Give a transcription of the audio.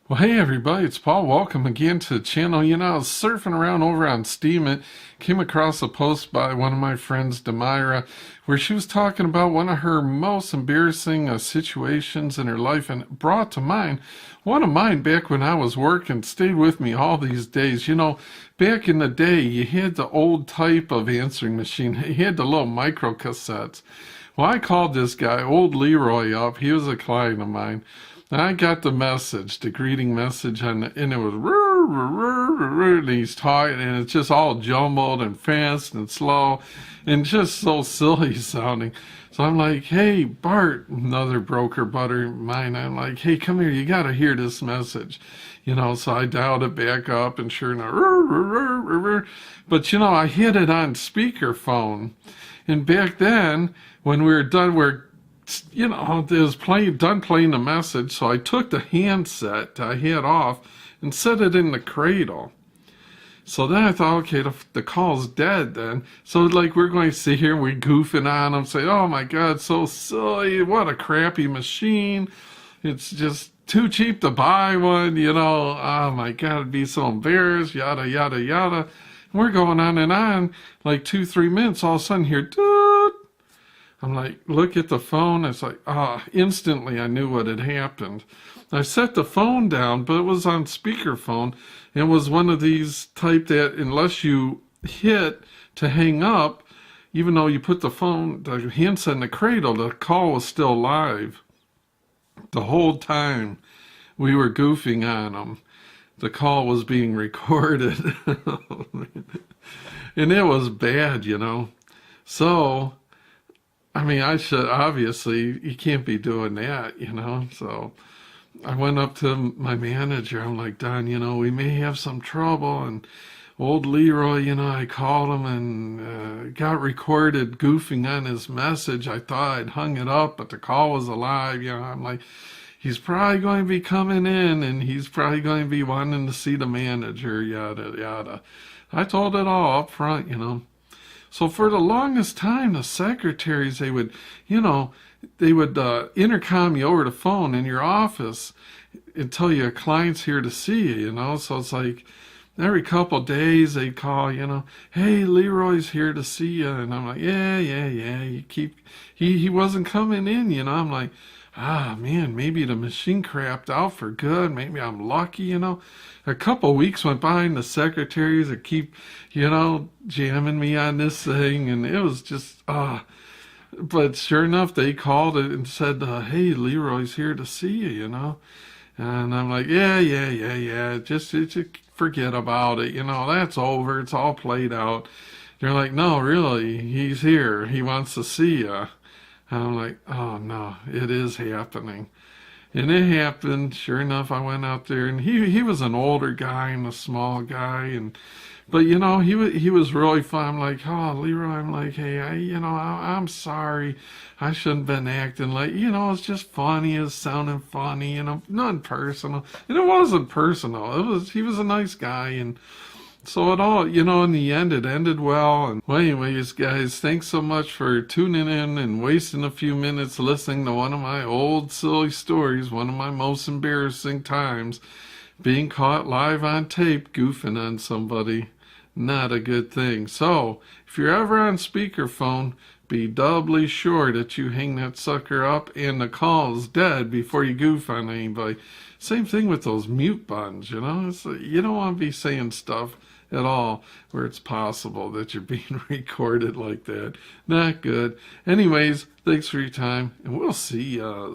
Well, hey everybody, it's Paul. Welcome again to the channel. I was surfing around over on Steam and came across a post by one of my friends, Demira, where she was talking about one of her most embarrassing situations in her life, and it brought to mind one of mine back when I was working. Stayed with me all these days. Back in the day, you had the old type of answering machine. You had the little micro cassettes. Well, I called this guy, Old Leroy, up. He was a client of mine. And I got the message, the greeting message, and it was, and he's talking, and it's just all jumbled and fast and slow and just so silly sounding. So I'm like, hey, Bart, another broker buddy of mine, I'm like, hey, come here, you got to hear this message. So I dialed it back up, and sure enough, but I hit it on speakerphone. And back then, when we were done, it was done playing the message, so I took the handset I had off and set it in the cradle. So then I thought, okay, the call's dead then. So we're going to sit here, we're goofing on them, say, oh my God, so silly, what a crappy machine. It's just too cheap to buy one, oh my God, I'd be so embarrassed, yada, yada, yada. And we're going on and on, like 2-3 minutes, all of a sudden here, doot. I'm like, look at the phone. It's like, instantly I knew what had happened. I set the phone down, but it was on speakerphone. It was one of these type that unless you hit to hang up, even though you put the handset in the cradle, the call was still live. The whole time we were goofing on them, the call was being recorded. And it was bad, So, obviously, you can't be doing that, So I went up to my manager. I'm like, Don, we may have some trouble. And old Leroy, I called him and got recorded goofing on his message. I thought I'd hung it up, but the call was alive. I'm like, he's probably going to be coming in and he's probably going to be wanting to see the manager, yada, yada. I told it all up front, So for the longest time, the secretaries, they would intercom you over the phone in your office and tell you a client's here to see you, So it's like every couple of days they'd call, hey, Leroy's here to see you. And I'm like, yeah. He wasn't coming in, I'm like, man, maybe the machine crapped out for good. Maybe I'm lucky, A couple of weeks went by and the secretaries would keep, jamming me on this thing. And it was just, but sure enough, they called it and said, hey, Leroy's here to see you, And I'm like, yeah. Just forget about it. That's over. It's all played out. They're like, no, really, he's here. He wants to see you. And I'm like, oh no, it is happening. And it happened. Sure enough, I went out there, and he was an older guy and a small guy, but he was really fun. I'm like, oh, Leroy, I'm like, hey, I'm sorry, I shouldn't have been acting like, it's just funny, it's sounding funny, nothing personal, and it wasn't personal. He was a nice guy, and so it all, in the end, it ended well. And well, anyways, guys, thanks so much for tuning in and wasting a few minutes listening to one of my old silly stories, one of my most embarrassing times, being caught live on tape goofing on somebody. Not a good thing. So, if you're ever on speakerphone, be doubly sure that you hang that sucker up and the call's dead before you goof on anybody. Same thing with those mute buttons, you don't want to be saying stuff at all where it's possible that you're being recorded like that. Not good. Anyways, thanks for your time, and we'll see ya.